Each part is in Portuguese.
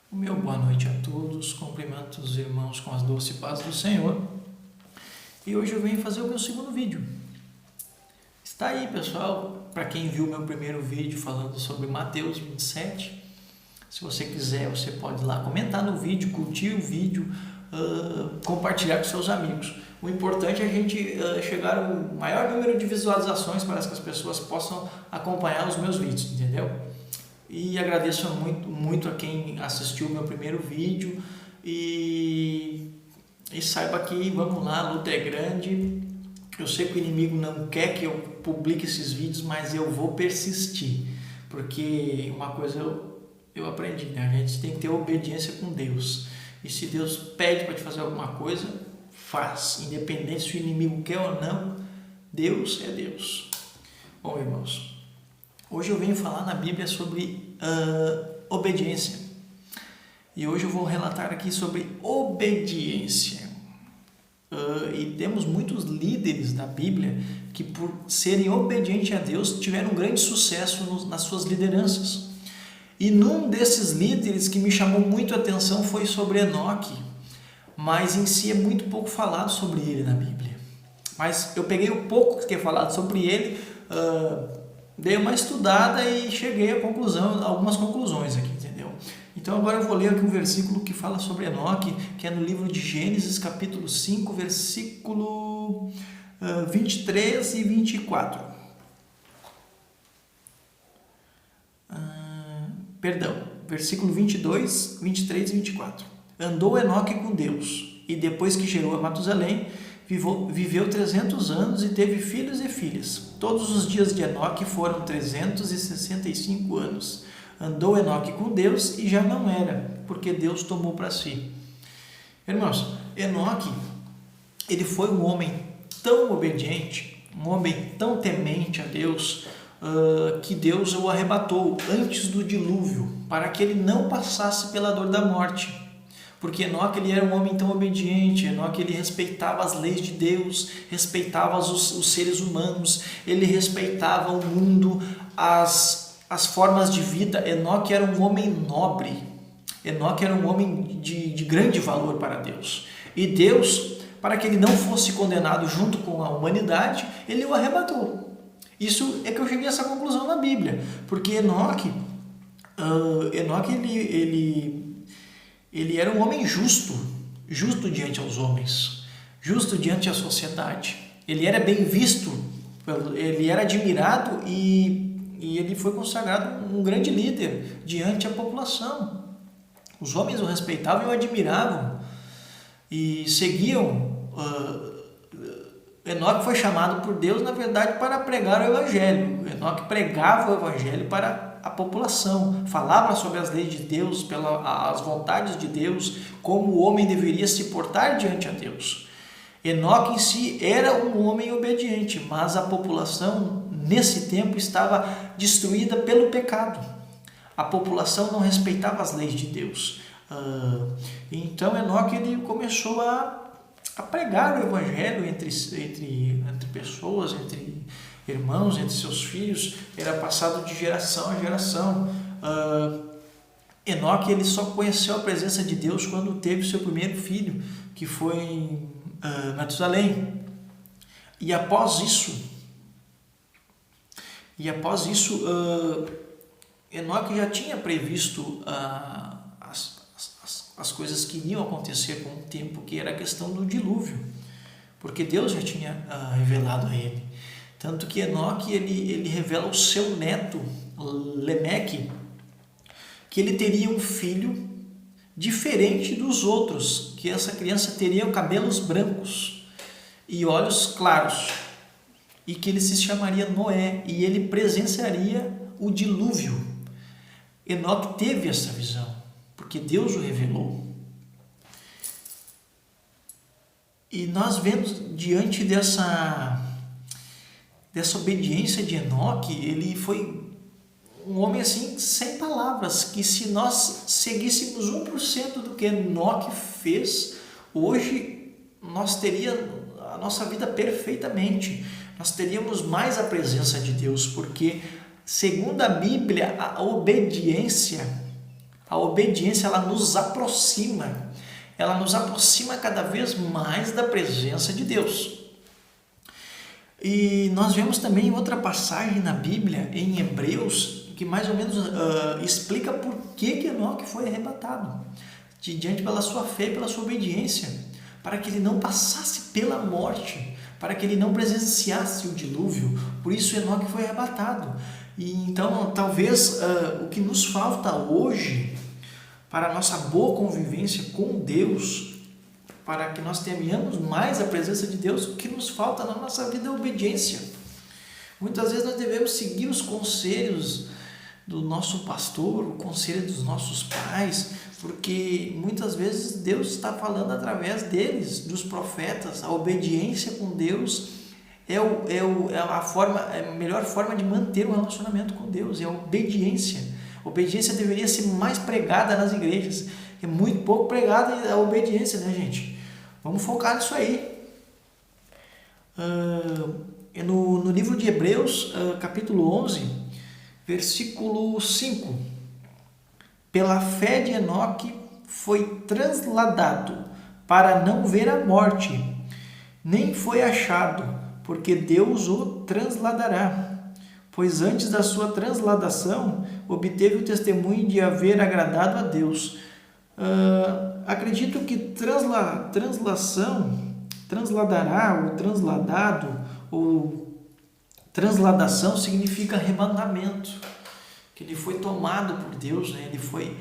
O meu boa noite a todos, cumprimento os irmãos com as doces paz do Senhor. E hoje eu venho fazer o meu segundo vídeo. Está aí, pessoal, para quem viu meu primeiro vídeo falando sobre Mateus 27. Se você quiser, você pode ir lá comentar no vídeo, curtir o vídeo, compartilhar com seus amigos. O importante é a gente chegar ao maior número de visualizações para que as pessoas possam acompanhar os meus vídeos, entendeu? E agradeço muito a quem assistiu o meu primeiro vídeo e saiba que, vamos lá, a luta é grande. Eu sei que o inimigo não quer que eu publique esses vídeos, mas eu vou persistir, porque uma coisa eu aprendi, né? A gente tem que ter obediência com Deus, e se Deus pede para te fazer alguma coisa, faz, independente se o inimigo quer ou não. Deus é Deus. Bom, irmãos, hoje eu venho falar na Bíblia sobre obediência. E hoje eu vou relatar aqui sobre obediência. E temos muitos líderes da Bíblia que, por serem obedientes a Deus, tiveram um grande sucesso nas suas lideranças. E num desses líderes que me chamou muito a atenção foi sobre Enoque. Mas em si é muito pouco falado sobre ele na Bíblia. Mas eu peguei o pouco que é falado sobre ele, dei uma estudada e cheguei a algumas conclusões aqui, entendeu? Então agora eu vou ler aqui um versículo que fala sobre Enoque, que é no livro de Gênesis, capítulo 5, versículo 23 e 24. Versículo 22, 23 e 24. Andou Enoque com Deus, e depois que gerou a Matusalém, viveu 300 anos e teve filhos e filhas. Todos os dias de Enoque foram 365 anos. Andou Enoque com Deus e já não era, porque Deus tomou para si. Irmãos, Enoque, ele foi um homem tão obediente, um homem tão temente a Deus, que Deus o arrebatou antes do dilúvio, para que ele não passasse pela dor da morte. Porque Enoque, ele era um homem tão obediente. Enoque, ele respeitava as leis de Deus, respeitava os seres humanos, ele respeitava o mundo, as formas de vida. Enoque era um homem nobre. Enoque era um homem de grande valor para Deus. E Deus, para que ele não fosse condenado junto com a humanidade, ele o arrebatou. Isso é que eu cheguei a essa conclusão na Bíblia. Porque Enoque, ele era um homem justo diante aos homens, justo diante da sociedade. Ele era bem visto, ele era admirado e ele foi consagrado um grande líder diante da população. Os homens o respeitavam e o admiravam e seguiam. Enoque foi chamado por Deus, na verdade, para pregar o Evangelho. Enoque pregava o Evangelho para a população, falava sobre as leis de Deus, as vontades de Deus, como o homem deveria se portar diante a Deus. Enoque em si era um homem obediente, mas a população nesse tempo estava destruída pelo pecado. A população não respeitava as leis de Deus. Então Enoque, ele começou a pregar o Evangelho entre pessoas, entre irmãos, entre seus filhos. Era passado de geração a geração. Enoque, ele só conheceu a presença de Deus quando teve seu primeiro filho, que foi Matusalém. E após isso, Enoque já tinha previsto as coisas que iriam acontecer com o tempo, que era a questão do dilúvio, porque Deus já tinha revelado a ele. Tanto que Enoque, ele revela ao seu neto, Lemeque, que ele teria um filho diferente dos outros, que essa criança teria cabelos brancos e olhos claros, e que ele se chamaria Noé, e ele presenciaria o dilúvio. Enoque teve essa visão, porque Deus o revelou. E nós vemos, diante dessa obediência de Enoque, ele foi um homem assim, sem palavras, que se nós seguíssemos 1% do que Enoque fez, hoje nós teríamos a nossa vida perfeitamente. Nós teríamos mais a presença de Deus, porque, segundo a Bíblia, a obediência A obediência, ela nos aproxima cada vez mais da presença de Deus. E nós vemos também outra passagem na Bíblia, em Hebreus, que mais ou menos explica por que Enoque foi arrebatado, diante pela sua fé e pela sua obediência, para que ele não passasse pela morte, para que ele não presenciasse o dilúvio. Por isso Enoque foi arrebatado. E então, talvez o que nos falta hoje para a nossa boa convivência com Deus, para que nós tenhamos mais a presença de Deus, o que nos falta na nossa vida é obediência. Muitas vezes nós devemos seguir os conselhos do nosso pastor, o conselho dos nossos pais, porque muitas vezes Deus está falando através deles, dos profetas. A obediência com Deus é a melhor forma de manter um relacionamento com Deus, é a obediência. A obediência deveria ser mais pregada nas igrejas, é muito pouco pregada a obediência, né, gente? Vamos focar nisso aí. No livro de Hebreus, capítulo 11, versículo 5. Pela fé de Enoque foi transladado para não ver a morte, nem foi achado, porque Deus o transladará. Pois antes da sua transladação, obteve o testemunho de haver agradado a Deus. Acredito que transladará, ou transladado, ou transladação significa arrebatamento, que ele foi tomado por Deus, né? Ele foi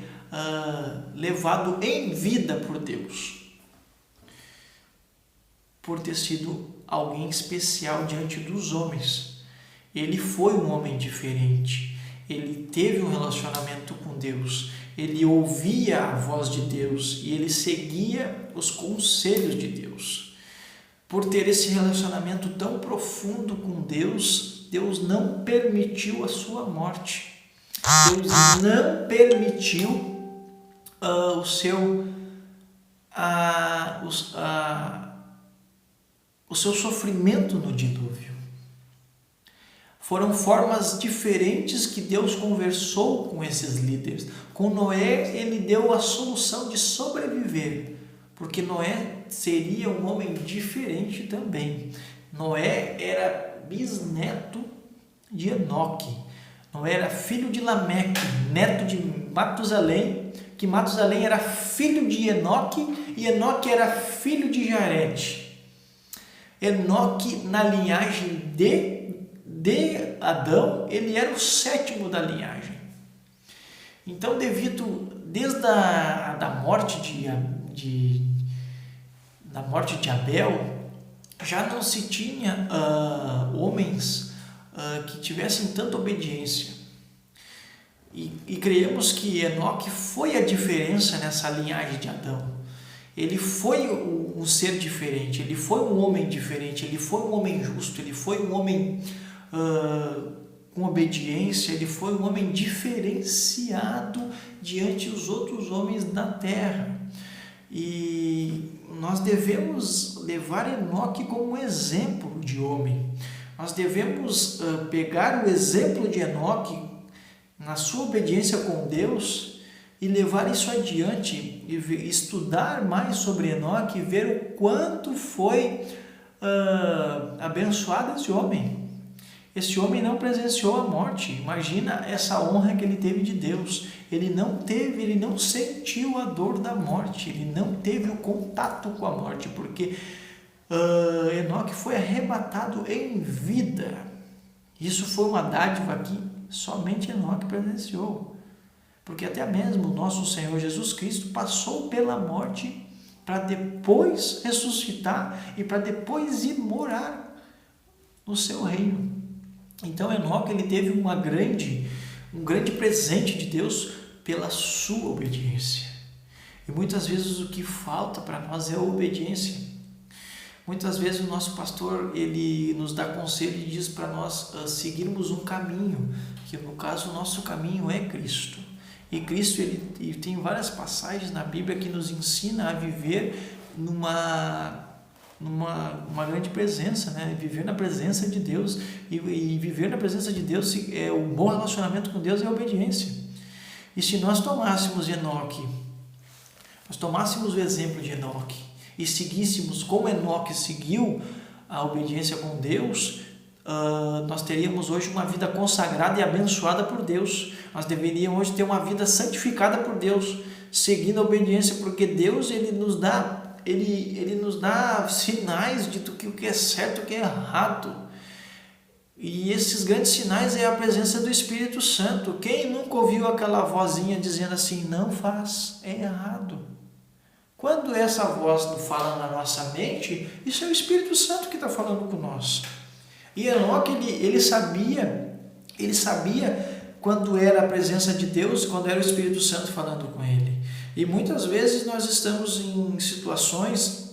levado em vida por Deus, por ter sido alguém especial diante dos homens. Ele foi um homem diferente, ele teve um relacionamento com Deus, ele ouvia a voz de Deus e ele seguia os conselhos de Deus. Por ter esse relacionamento tão profundo com Deus, Deus não permitiu a sua morte. Deus não permitiu o seu sofrimento no dilúvio. Foram formas diferentes que Deus conversou com esses líderes. Com Noé, ele deu a solução de sobreviver, porque Noé seria um homem diferente também. Noé era bisneto de Enoque. Noé era filho de Lameque, neto de Matusalém, que Matusalém era filho de Enoque, e Enoque era filho de Jarede. Enoque, na linhagem de Adão, ele era o sétimo da linhagem. Então, desde a morte de Abel, já não se tinha homens que tivessem tanta obediência. E creemos que Enoque foi a diferença nessa linhagem de Adão. Ele foi um ser diferente, ele foi um homem diferente, ele foi um homem justo, ele foi um homem com obediência, ele foi um homem diferenciado diante dos outros homens da terra. E nós devemos levar Enoque como um exemplo de homem. Nós devemos pegar o exemplo de Enoque na sua obediência com Deus e levar isso adiante, e estudar mais sobre Enoque e ver o quanto foi abençoado esse homem. Esse homem não presenciou a morte. Imagina essa honra que ele teve de Deus. Ele não sentiu a dor da morte, ele não teve o contato com a morte, porque Enoque foi arrebatado em vida. Isso foi uma dádiva que somente Enoque presenciou, porque até mesmo o nosso Senhor Jesus Cristo passou pela morte para depois ressuscitar e para depois ir morar no seu reino. Então Enoque, ele teve um grande presente de Deus pela sua obediência. E muitas vezes o que falta para nós é a obediência. Muitas vezes o nosso pastor, ele nos dá conselho e diz para nós seguirmos um caminho, que no caso o nosso caminho é Cristo. E Cristo, ele tem várias passagens na Bíblia que nos ensina a viver numa grande presença, né? Viver na presença de Deus, e viver na presença de Deus, o bom relacionamento com Deus é a obediência. E se nós tomássemos Enoque, nós tomássemos o exemplo de Enoque e seguíssemos como Enoque seguiu a obediência com Deus, nós teríamos hoje uma vida consagrada e abençoada por Deus. Nós deveríamos hoje ter uma vida santificada por Deus, seguindo a obediência, porque Deus ele nos dá sinais de o que é certo e o que é errado. E esses grandes sinais é a presença do Espírito Santo. Quem nunca ouviu aquela vozinha dizendo assim, não faz, é errado? Quando essa voz fala na nossa mente, isso é o Espírito Santo que está falando com nós. E Enoque, ele sabia quando era a presença de Deus, quando era o Espírito Santo falando com ele. E muitas vezes nós estamos em situações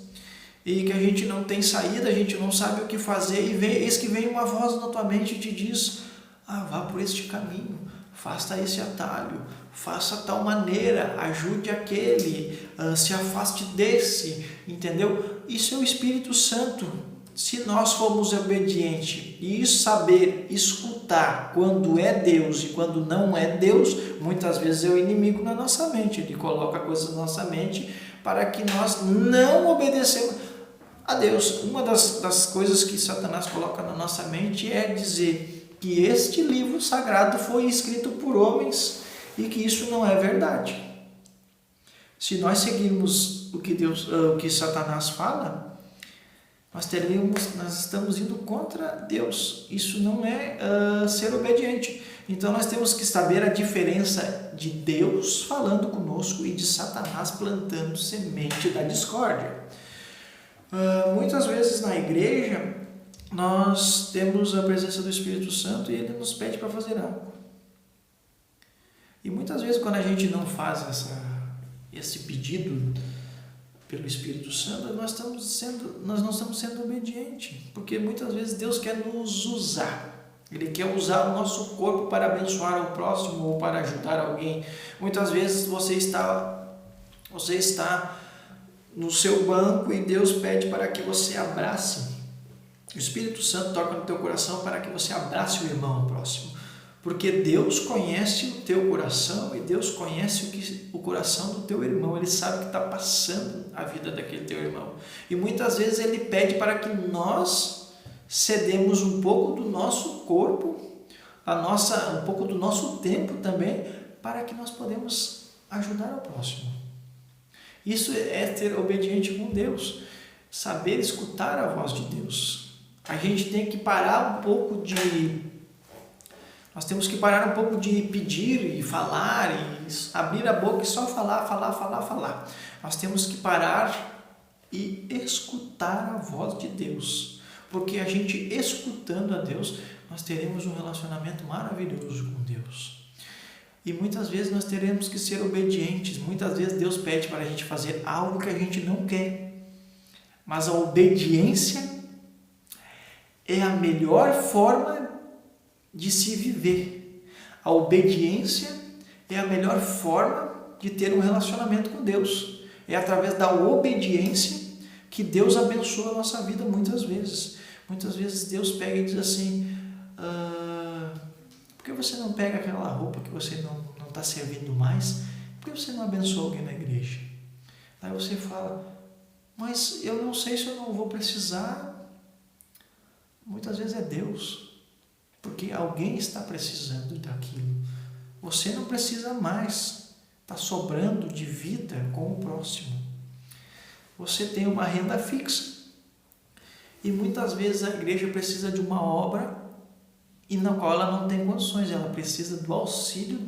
e que a gente não tem saída, a gente não sabe o que fazer, e eis que vem uma voz na tua mente e te diz, vá por este caminho, faça esse atalho, faça tal maneira, ajude aquele, se afaste desse, entendeu? Isso é o Espírito Santo. Se nós formos obedientes e saber escutar quando é Deus e quando não é Deus, muitas vezes é o inimigo na nossa mente, ele coloca coisas na nossa mente para que nós não obedecemos a Deus. Uma das coisas que Satanás coloca na nossa mente é dizer que este livro sagrado foi escrito por homens e que isso não é verdade. Se nós seguirmos o que Satanás fala, nós estamos indo contra Deus. Isso não é ser obediente. Então nós temos que saber a diferença de Deus falando conosco e de Satanás plantando semente da discórdia. Muitas vezes na igreja nós temos a presença do Espírito Santo e ele nos pede para fazer algo. E muitas vezes quando a gente não faz esse pedido pelo Espírito Santo, nós não estamos sendo obedientes, porque muitas vezes Deus quer nos usar. Ele quer usar o nosso corpo para abençoar o próximo ou para ajudar alguém. Muitas vezes você está no seu banco e Deus pede para que você abrace. O Espírito Santo toca no teu coração para que você abrace o irmão próximo. Porque Deus conhece o teu coração e Deus conhece o coração do teu irmão. Ele sabe o que está passando a vida daquele teu irmão. E muitas vezes Ele pede para que nós cedemos um pouco do nosso corpo, um pouco do nosso tempo também, para que nós podemos ajudar o próximo. Isso é ser obediente com Deus, saber escutar a voz de Deus. A gente tem que parar um pouco Nós temos que parar um pouco de pedir e falar e abrir a boca e só falar. Nós temos que parar e escutar a voz de Deus. Porque a gente escutando a Deus, nós teremos um relacionamento maravilhoso com Deus. E muitas vezes nós teremos que ser obedientes. Muitas vezes Deus pede para a gente fazer algo que a gente não quer. Mas a obediência é a melhor forma de se viver. A obediência é a melhor forma de ter um relacionamento com Deus. É através da obediência que Deus abençoa a nossa vida muitas vezes. Muitas vezes Deus pega e diz assim, por que você não pega aquela roupa que você não está servindo mais? Por que você não abençoa alguém na igreja? Aí você fala, mas eu não sei se eu não vou precisar. Muitas vezes é Deus, porque alguém está precisando daquilo. Você não precisa mais, está sobrando de vida com o próximo. Você tem uma renda fixa e muitas vezes a igreja precisa de uma obra e na qual ela não tem condições, ela precisa do auxílio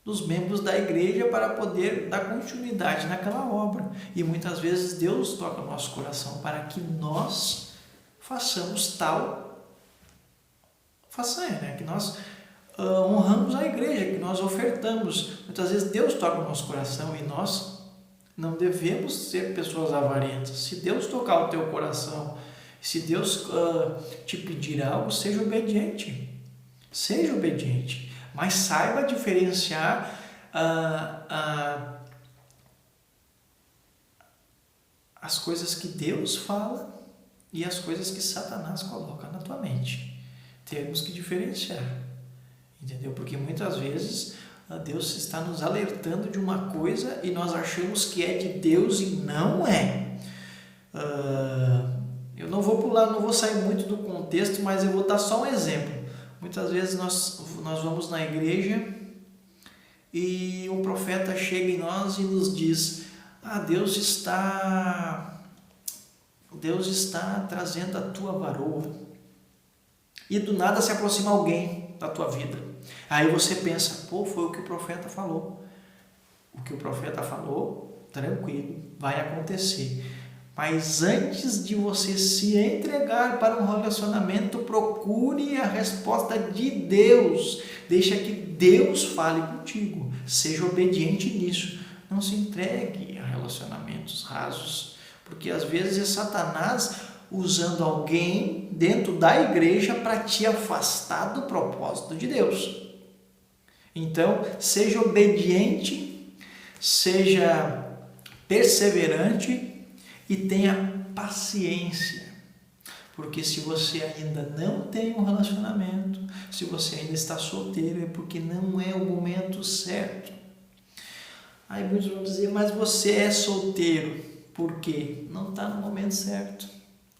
dos membros da igreja para poder dar continuidade naquela obra. E muitas vezes Deus toca o nosso coração para que nós façamos tal façanha, né? Que nós honramos a igreja, que nós ofertamos. Muitas vezes Deus toca o nosso coração e nós não devemos ser pessoas avarentas. Se Deus tocar o teu coração, se Deus te pedir algo, seja obediente. Seja obediente. Mas saiba diferenciar as coisas que Deus fala e as coisas que Satanás coloca na tua mente. Temos que diferenciar. Entendeu? Porque muitas vezes Deus está nos alertando de uma coisa e nós achamos que é de Deus e não é. Eu não vou pular, não vou sair muito do contexto, mas eu vou dar só um exemplo. Muitas vezes nós vamos na igreja e um profeta chega em nós e nos diz: Deus está trazendo a tua varoa. E do nada se aproxima alguém da tua vida. Aí você pensa: foi o que o profeta falou. O que o profeta falou, tranquilo, vai acontecer. Mas antes de você se entregar para um relacionamento, procure a resposta de Deus. Deixa que Deus fale contigo. Seja obediente nisso. Não se entregue a relacionamentos rasos. Porque às vezes é Satanás usando alguém dentro da igreja para te afastar do propósito de Deus. Então, seja obediente, seja perseverante e tenha paciência. Porque se você ainda não tem um relacionamento, se você ainda está solteiro, é porque não é o momento certo. Aí muitos vão dizer: mas você é solteiro. Por quê? Não está no momento certo.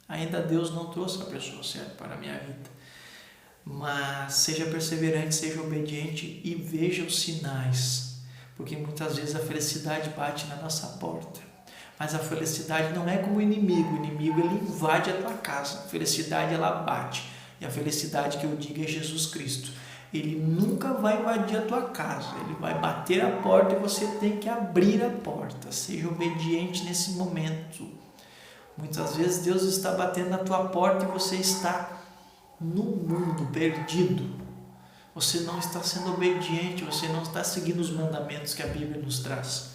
Ainda Deus não trouxe a pessoa certa para a minha vida. Mas seja perseverante, seja obediente e veja os sinais. Porque muitas vezes a felicidade bate na nossa porta. Mas a felicidade não é como o inimigo. O inimigo, ele invade a tua casa. A felicidade, ela bate. E a felicidade que eu digo é Jesus Cristo. Ele nunca vai invadir a tua casa. Ele vai bater a porta e você tem que abrir a porta. Seja obediente nesse momento. Muitas vezes Deus está batendo na tua porta e você está no mundo, perdido. Você não está sendo obediente, você não está seguindo os mandamentos que a Bíblia nos traz.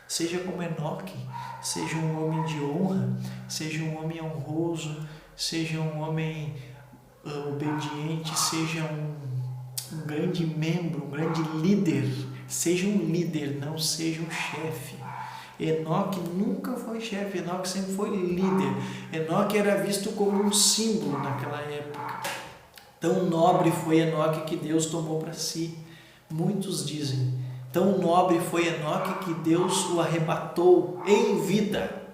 Seja como Enoque, seja um homem de honra, seja um homem honroso, seja um homem obediente, seja um grande membro, um grande líder. Seja um líder, não seja um chefe. Enoque nunca foi chefe, Enoque sempre foi líder. Enoque era visto como um símbolo naquela época. Tão nobre foi Enoque que Deus tomou para si. Muitos dizem: tão nobre foi Enoque que Deus o arrebatou em vida.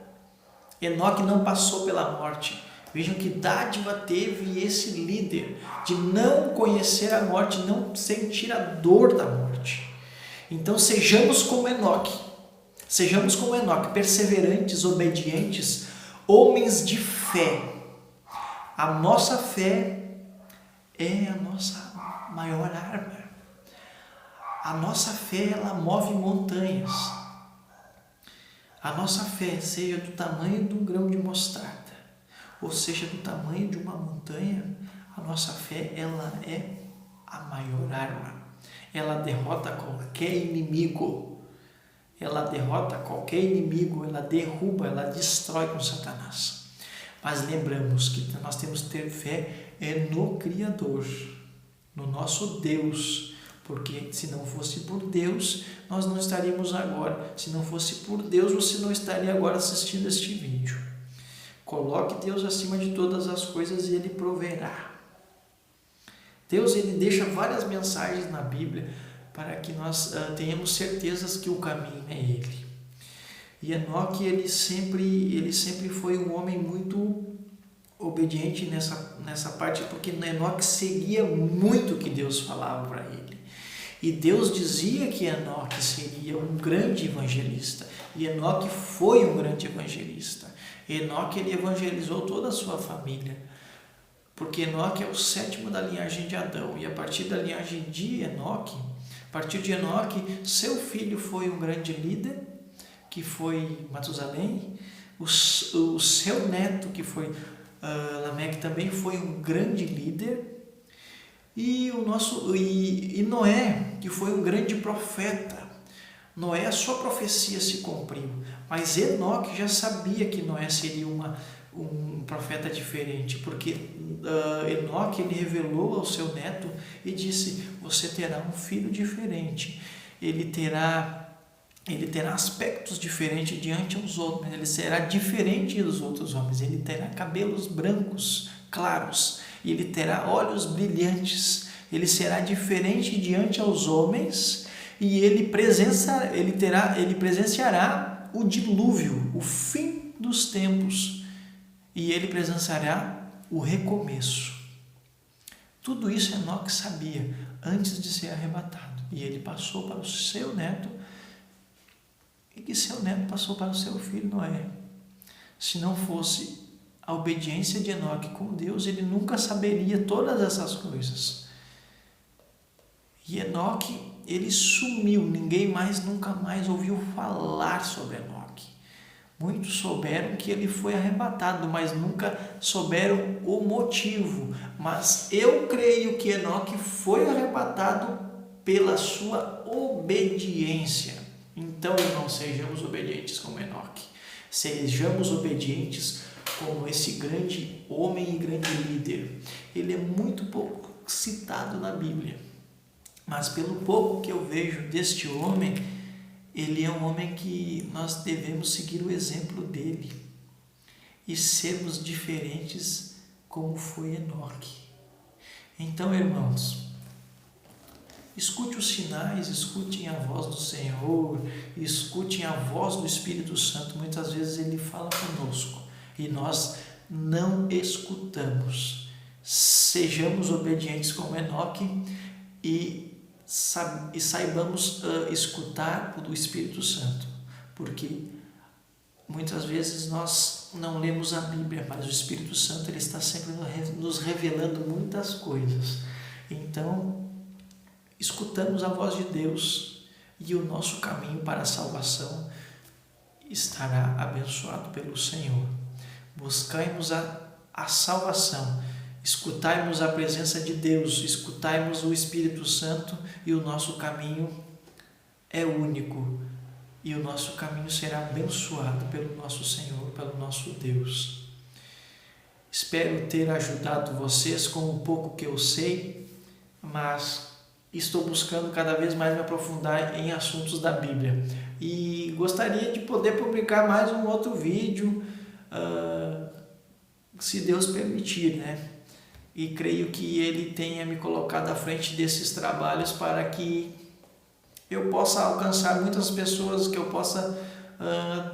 Enoque não passou pela morte. Vejam que dádiva teve esse líder de não conhecer a morte, não sentir a dor da morte. Então sejamos como Enoque. Sejamos como Enoque, perseverantes, obedientes, homens de fé. A nossa fé é a nossa maior arma. A nossa fé, ela move montanhas. A nossa fé, seja do tamanho de um grão de mostarda, ou seja do tamanho de uma montanha, a nossa fé, ela é a maior arma. Ela derrota qualquer inimigo. Ela derrota qualquer inimigo, ela derruba, ela destrói com Satanás. Mas lembramos que nós temos que ter fé no Criador, no nosso Deus, porque se não fosse por Deus, nós não estaríamos agora. Se não fosse por Deus, você não estaria agora assistindo este vídeo. Coloque Deus acima de todas as coisas e Ele proverá. Deus, Ele deixa várias mensagens na Bíblia para que nós tenhamos certezas que o caminho é Ele. E Enoque, ele sempre foi um homem muito obediente nessa parte, porque Enoque seguia muito o que Deus falava para ele. E Deus dizia que Enoque seria um grande evangelista. E Enoque foi um grande evangelista. Enoque, ele evangelizou toda a sua família. Porque Enoque é o 7º da linhagem de Adão. E a partir da linhagem de Enoque, seu filho foi um grande líder, que foi Matusalém. O seu neto, que foi Lameque, também foi um grande líder. E Noé, que foi um grande profeta. Noé, a sua profecia se cumpriu. Mas Enoque já sabia que Noé seria um profeta diferente, porque Enoque, ele revelou ao seu neto e disse: você terá um filho diferente, ele terá aspectos diferentes diante dos outros, ele será diferente dos outros homens, ele terá cabelos brancos, claros, e ele terá olhos brilhantes, ele será diferente diante aos homens, e ele presenciará o dilúvio, o fim dos tempos, e ele presenciará o recomeço. Tudo isso Enoque sabia antes de ser arrebatado, e ele passou para o seu neto, e que seu neto passou para o seu filho Noé. Se não fosse a obediência de Enoque com Deus, ele nunca saberia todas essas coisas. E Enoque, ele sumiu, ninguém mais nunca mais ouviu falar sobre Enoque. Muitos souberam que ele foi arrebatado, mas nunca souberam o motivo. Mas eu creio que Enoque foi arrebatado pela sua obediência. Então, irmãos, sejamos obedientes como Enoque. Sejamos obedientes como esse grande homem e grande líder. Ele é muito pouco citado na Bíblia, mas pelo pouco que eu vejo deste homem, ele é um homem que nós devemos seguir o exemplo dele e sermos diferentes como foi Enoque. Então, irmãos, escute os sinais, escutem a voz do Senhor, escutem a voz do Espírito Santo. Muitas vezes ele fala conosco e nós não escutamos. Sejamos obedientes como Enoque e saibamos escutar o do Espírito Santo, porque muitas vezes nós não lemos a Bíblia, mas o Espírito Santo ele está sempre nos revelando muitas coisas. Então, escutamos a voz de Deus e o nosso caminho para a salvação estará abençoado pelo Senhor. Buscaimos a salvação, escutarmos a presença de Deus, escutarmos o Espírito Santo e o nosso caminho é único e o nosso caminho será abençoado pelo nosso Senhor, pelo nosso Deus. Espero ter ajudado vocês com o pouco que eu sei, mas estou buscando cada vez mais me aprofundar em assuntos da Bíblia e gostaria de poder publicar mais um outro vídeo, se Deus permitir, né? E creio que Ele tenha me colocado à frente desses trabalhos para que eu possa alcançar muitas pessoas, que eu possa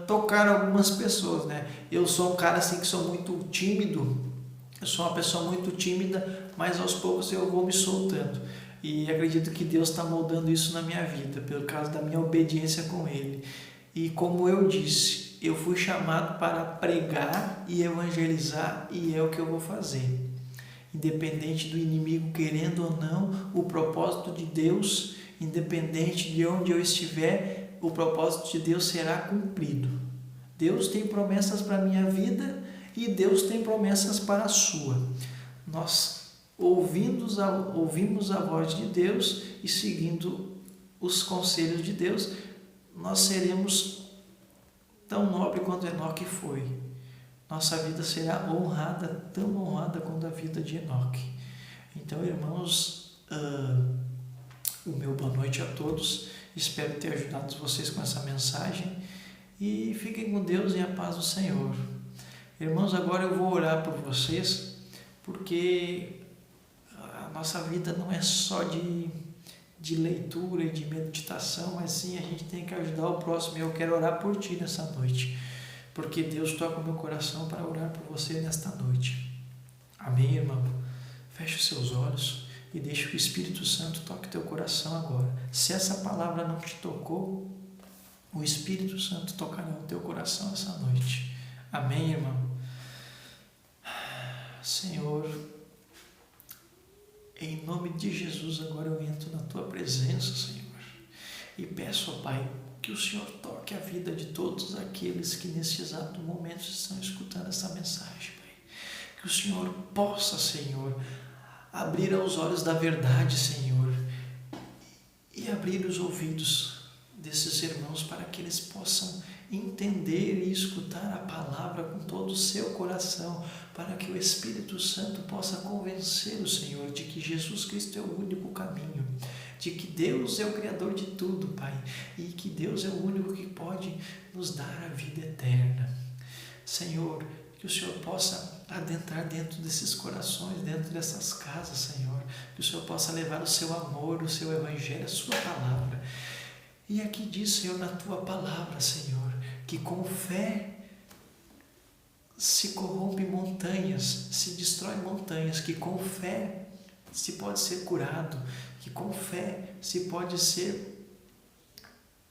tocar algumas pessoas, né? Eu sou um cara assim que sou muito tímido, eu sou uma pessoa muito tímida, mas aos poucos eu vou me soltando. E acredito que Deus está moldando isso na minha vida, pelo causa da minha obediência com Ele. E como eu disse, eu fui chamado para pregar e evangelizar, e é o que eu vou fazer. Independente do inimigo querendo ou não, o propósito de Deus, independente de onde eu estiver, o propósito de Deus será cumprido. Deus tem promessas para a minha vida e Deus tem promessas para a sua. Nós ouvimos a voz de Deus e seguindo os conselhos de Deus, nós seremos tão nobre quanto Enoque foi. Nossa vida será honrada, tão honrada quanto a vida de Enoque. Então, irmãos, o meu boa noite a todos. Espero ter ajudado vocês com essa mensagem. E fiquem com Deus e a paz do Senhor. Irmãos, agora eu vou orar por vocês, porque a nossa vida não é só de leitura e de meditação, mas sim a gente tem que ajudar o próximo. E eu quero orar por ti nessa noite, porque Deus toca o meu coração para orar por você nesta noite. Amém, irmão? Feche os seus olhos e deixe que o Espírito Santo toque teu coração agora. Se essa palavra não te tocou, o Espírito Santo tocará o teu coração essa noite. Amém, irmão? Senhor, em nome de Jesus, agora eu entro na tua presença, Senhor, e peço ao Pai que o Senhor toque a vida de todos aqueles que nesse exato momento estão escutando essa mensagem, Pai. Que o Senhor possa, Senhor, abrir os olhos da verdade, Senhor, e abrir os ouvidos desses irmãos para que eles possam entender e escutar a palavra com todo o seu coração, para que o Espírito Santo possa convencer o Senhor de que Jesus Cristo é o único caminho, de que Deus é o Criador de tudo, Pai, e que Deus é o único que pode nos dar a vida eterna. Senhor, que o Senhor possa adentrar dentro desses corações, dentro dessas casas, Senhor, que o Senhor possa levar o seu amor, o seu evangelho, a sua palavra, E aqui diz, Senhor, na tua palavra, Senhor, que com fé se corrompe montanhas, se destrói montanhas, que com fé se pode ser curado, que com fé se pode ser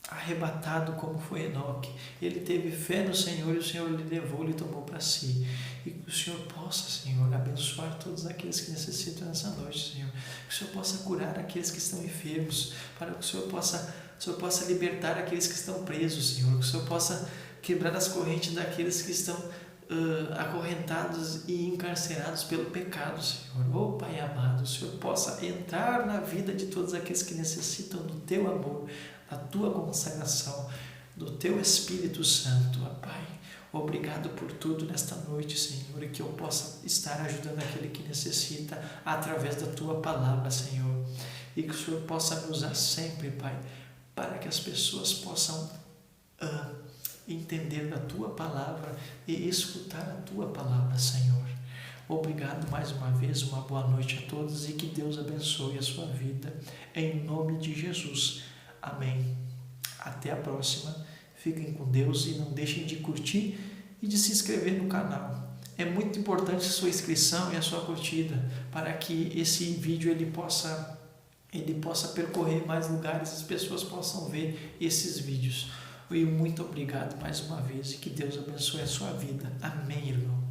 arrebatado como foi Enoque. Ele teve fé no Senhor e o Senhor lhe levou, lhe tomou para si. E que o Senhor possa, Senhor, abençoar todos aqueles que necessitam nessa noite, Senhor. Que o Senhor possa curar aqueles que estão enfermos, para que o Senhor possa libertar aqueles que estão presos, Senhor. Que o Senhor possa quebrar as correntes daqueles que estão acorrentados e encarcerados pelo pecado, Senhor. Oh, Pai amado, o Senhor possa entrar na vida de todos aqueles que necessitam do Teu amor, da Tua consagração, do Teu Espírito Santo, ó Pai. Obrigado por tudo nesta noite, Senhor, e que eu possa estar ajudando aquele que necessita através da Tua palavra, Senhor. E que o Senhor possa me usar sempre, Pai, para que as pessoas possam entender da Tua palavra e escutar a Tua palavra, Senhor. Obrigado mais uma vez, uma boa noite a todos e que Deus abençoe a sua vida, em nome de Jesus. Amém. Até a próxima. Fiquem com Deus e não deixem de curtir e de se inscrever no canal. É muito importante a sua inscrição e a sua curtida para que esse vídeo ele possa percorrer mais lugares, as pessoas possam ver esses vídeos. E muito obrigado mais uma vez e que Deus abençoe a sua vida. Amém, irmão.